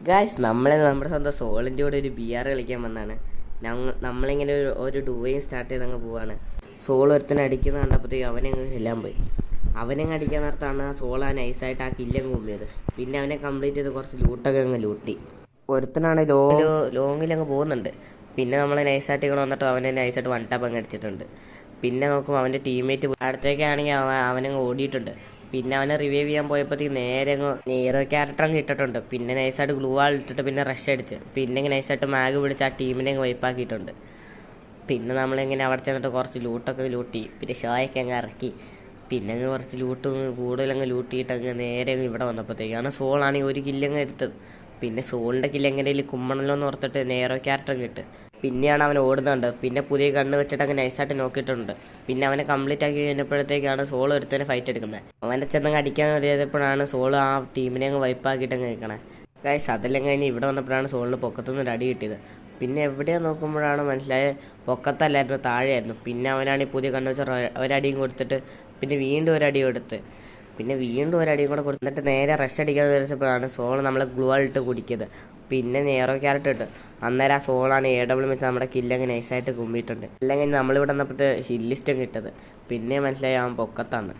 Guys നമ്മുടെ സ്വന്തം സോളിൻ്റെ കൂടെ ഒരു ബി ആർ കളിക്കാൻ വന്നാണ്. നമ്മളിങ്ങനെ ഒരു ഡുവയും സ്റ്റാർട്ട് ചെയ്ത് അങ്ങ് പോവാണ്. സോൾ ഒരുത്തനെ അടിക്കുന്ന കണ്ടപ്പോഴത്തേക്ക് അവനങ്ങ് എല്ലാം പോയി. അവനങ്ങ് അടിക്കാൻ നേരത്താണ് സോൾ ആ നൈസായിട്ട് ആ കില്ലങ്ങ് കുമ്പിയത്. പിന്നെ അവനെ കംപ്ലീറ്റ് ചെയ്ത് കുറച്ച് ലൂട്ടൊക്കെ അങ്ങ് ലൂട്ടി. ഒരുത്തനാണ് ലോങ്ങിലങ്ങ് പോകുന്നുണ്ട്. പിന്നെ നമ്മൾ നൈസായിട്ട് ഇവിടെ വന്നിട്ട് അവനെ നൈസായിട്ട് വൺ ടാപ്പ് അങ്ങ് അടിച്ചിട്ടുണ്ട്. പിന്നെ നോക്കുമ്പോൾ അവൻ്റെ ടീംമേറ്റ് അടുത്തേക്കാണെങ്കിൽ അവനങ്ങ് ഓടിയിട്ടുണ്ട്. പിന്നെ അവനെ റിവൈവ് ചെയ്യാൻ പോയപ്പോഴത്തേക്ക് നേരെ അങ്ങ് നീറോ ക്യാരക്ടർ അങ്ങ് ഇട്ടിട്ടുണ്ട്. പിന്നെ നൈസായിട്ട് ഗ്ലൂ വാൾ ഇട്ടിട്ട് പിന്നെ റഷ് അടിച്ച് പിന്നെ നൈസായിട്ട് മാഗ് പിടിച്ച് ആ ടീമിനെ അങ്ങ് വൈപ്പാക്കിയിട്ടുണ്ട്. പിന്നെ നമ്മളിങ്ങനെ അവിടെ ചെന്നിട്ട് കുറച്ച് ലൂട്ടൊക്കെ ലൂട്ടി. പിന്നെ ഷോയൊക്കെ അങ്ങ് ഇറക്കി. പിന്നെ അങ്ങ് കുറച്ച് ലൂട്ട് കൂടുതലങ്ങ് ലൂട്ടിയിട്ട് അങ്ങ് നേരെ അങ്ങ് ഇവിടെ വന്നപ്പോഴത്തേക്കാണ് സോളാണെങ്കിൽ ഒരു കില്ലങ്ങ് എടുത്തത്. പിന്നെ സോളിൻ്റെ കില്ല് എങ്ങനെയും കുമ്മണല്ലോ എന്ന് ഓർത്തിട്ട് നേരോ ക്യാരക്ടർ കിട്ടും. പിന്നെയാണ് അവൻ ഓടുന്നുണ്ട്. പിന്നെ പുതിയ കണ്ണ് വെച്ചിട്ട് അങ്ങ് നൈസായിട്ട് നോക്കിയിട്ടുണ്ട്. പിന്നെ അവനെ കംപ്ലീറ്റ് ആക്കി കഴിഞ്ഞപ്പോഴത്തേക്കാണ് സോൾ ഒരുത്തന്നെ ഫൈറ്റ് എടുക്കുന്നത്. അവനെ ചെന്നങ്ങ് അടിക്കാൻ കഴിയപ്പോഴാണ് സോൾ ആ ടീമിനെ അങ്ങ് വൈപ്പാക്കിയിട്ട് അങ്ങ് നിൽക്കണേ. ഗൈസ് അതെല്ലാം കഴിഞ്ഞ് ഇവിടെ വന്നപ്പോഴാണ് സോളിന് പൊക്കത്തുനിന്ന് ഒരു അടി കിട്ടിയത്. പിന്നെ എവിടെയോ നോക്കുമ്പോഴാണ് മനസ്സിലായ പൊക്കത്തല്ലായിരുന്നു, താഴെയായിരുന്നു. പിന്നെ അവനാണ് ഈ പുതിയ കണ്ണ് വെച്ച ഒരടിയും കൊടുത്തിട്ട് പിന്നെ വീണ്ടും ഒരടി കൊടുത്ത് പിന്നെ വീണ്ടും ഒരടിയും കൂടെ കൊടുത്തിട്ട് നേരെ റഷ് അടിക്കാൻ വിചാരിച്ചപ്പോഴാണ് സോൾ നമ്മളെ ഗ്ലൂ ഇട്ട് കുടിക്കുന്നത്. പിന്നെ നേരോ ക്യാരറ്റ് ഇട്ട് അന്നേരം ആ സോളാണ് AW വെച്ച് നമ്മുടെ കില്ലങ്ങ് നൈസായിട്ട് കുമ്പിയിട്ടുണ്ട്. അല്ലെങ്കിൽ നമ്മളിവിടെ വന്നപ്പോഴത്തെ ഹില്ലിസ്റ്റും കിട്ടത്. പിന്നെ മനസ്സിലായി അവൻ പൊക്കത്താണ്.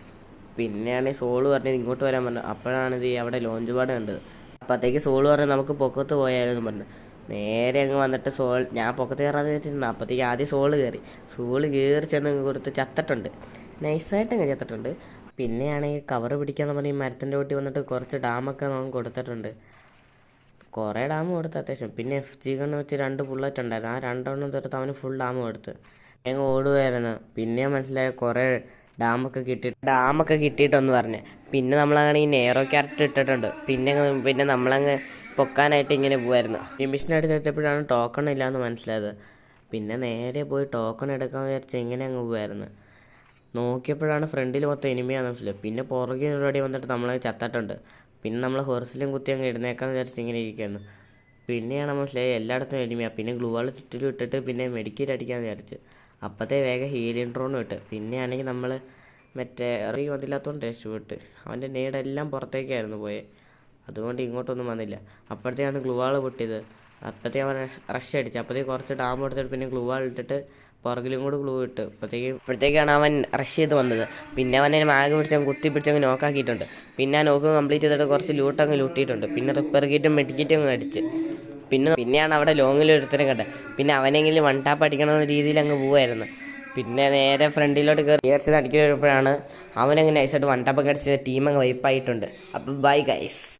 പിന്നെയാണ് സോള് പറഞ്ഞത് ഇങ്ങോട്ട് വരാൻ പറഞ്ഞു. അപ്പോഴാണ് ഇത് അവിടെ ലോഞ്ച് പാട് കണ്ടത്. അപ്പോഴത്തേക്ക് സോള് പറഞ്ഞു നമുക്ക് പൊക്കത്ത് പോയാലെന്ന് പറഞ്ഞു. നേരെ അങ്ങ് വന്നിട്ട് ഞാൻ പൊക്കത്ത് കയറാതെ വെച്ചിരുന്നു. അപ്പോഴത്തേക്ക് ആദ്യം സോള് കയറി ചെന്ന് കൊടുത്ത് ചത്തിട്ടുണ്ട്. നൈസായിട്ട് അങ്ങ് ചത്തിട്ടുണ്ട്. പിന്നെയാണെങ്കിൽ കവർ പിടിക്കാന്ന് പറഞ്ഞ് ഈ മരത്തിൻ്റെ ഒട്ടി വന്നിട്ട് കുറച്ച് ഡാമൊക്കെ നമുക്ക് കൊടുത്തിട്ടുണ്ട്. കുറേ ഡാം കൊടുത്ത് അത്യാവശ്യം. പിന്നെ FG ഗണ്ണ് വെച്ച് 2 ബുള്ളറ്റ് ഉണ്ടായിരുന്നു. ആ 2 തീർത്ത് അവന് ഫുൾ ഡാം കൊടുത്ത് അങ്ങ് ഓടുമായിരുന്നു. പിന്നെ മനസ്സിലായ കുറേ ഡാമൊക്കെ കിട്ടിയിട്ടെന്ന് പറഞ്ഞ്. പിന്നെ നമ്മളാണെങ്കിൽ നേരോ ക്യാരക്ടർ ഇട്ടിട്ടുണ്ട്. പിന്നെ നമ്മളങ്ങ് പൊക്കാനായിട്ട് ഇങ്ങനെ പോകുമായിരുന്നു. ഈ മിഷനായിട്ട് എത്തിയപ്പോഴാണ് ടോക്കൺ ഇല്ലയെന്ന് മനസ്സിലായത്. പിന്നെ നേരെ പോയി ടോക്കൺ എടുക്കാമെന്ന് വിചാരിച്ച് ഇങ്ങനെ അങ്ങ് പോകുമായിരുന്നു. നോക്കിയപ്പോഴാണ് ഫ്രണ്ടിൽ മൊത്തം എനിമിയാന്ന് മനസ്സിലായി. പിന്നെ പുറകെ റെഡി വന്നിട്ട് നമ്മളെ ചത്തിട്ടുണ്ട്. പിന്നെ നമ്മൾ ഹൊറിസിലും കുത്തി അങ്ങ് എഴുന്നേക്കാന്ന് വിചാരിച്ച് ഇങ്ങനെ ഇരിക്കുകയാണ്. പിന്നെയാണ് മനസ്സിലായി എല്ലായിടത്തും എനിമിയാണ്. പിന്നെ ഗ്ലൂ വാൾ ചുറ്റിലും ഇട്ടിട്ട് പിന്നെ മെഡിക്കേറ്റ് അടിക്കാമെന്ന് വിചാരിച്ച്. അപ്പോഴത്തെ വേഗം ഹീലിംഗ് ഡ്രോണും ഇട്ട്. പിന്നെയാണെങ്കിൽ നമ്മൾ മറ്റേ വന്നില്ലാത്തതുകൊണ്ട് രക്ഷപ്പെട്ട്. അവൻ്റെ നേടെല്ലാം പുറത്തേക്കായിരുന്നു പോയത്. അതുകൊണ്ട് ഇങ്ങോട്ടൊന്നും വന്നില്ല. അപ്പോഴത്തേക്കാണ് ഗ്ലൂ വാൾ പൊട്ടിയത്. അപ്പോഴത്തേക്ക് അവൻ റഷ് അടിച്ചു. അപ്പോഴത്തേക്ക് കുറച്ച് ഡാം എടുത്തിട്ട് പിന്നെ ഗ്ലൂ വാൾ ഇട്ടിട്ട് പുറകിലും കൂടെ ഗ്ലൂ ഇട്ട്. ഇപ്പോഴത്തേക്കാണ് അവൻ റഷ് ചെയ്ത് വന്നത്. പിന്നെ അവനെ മാഗ് പിടിച്ച് കുത്തി പിടിച്ചങ്ങ് നോക്കാക്കിയിട്ടുണ്ട്. പിന്നെ ആ നോക്ക് കംപ്ലീറ്റ് ചെയ്തിട്ട് കുറച്ച് ലൂട്ടങ്ങ് ലൂട്ടിയിട്ടുണ്ട്. പിന്നെ റിപ്പയർ കിറ്റും മെഡിക്കിറ്റും അങ്ങ് അടിച്ച്. പിന്നെയാണ് അവിടെ ലോങ്ങിൽ ഒരുത്തരം കണ്ടത്. പിന്നെ അവനെങ്കിലും വൺ ടാപ്പ് അടിക്കണമെന്ന രീതിയിൽ അങ്ങ് പോവായിരുന്നു. പിന്നെ നേരെ ഫ്രണ്ടിലോട്ട് കയറി അടിക്കാൻ വരുമ്പോഴാണ് അവനങ്ങനെ നൈസായിട്ട് വൺ ടാപ്പൊക്കെ അടിച്ച് ടീം അങ്ങ് വൈപ്പായിട്ടുണ്ട്. അപ്പം ബൈ ഗൈസ്.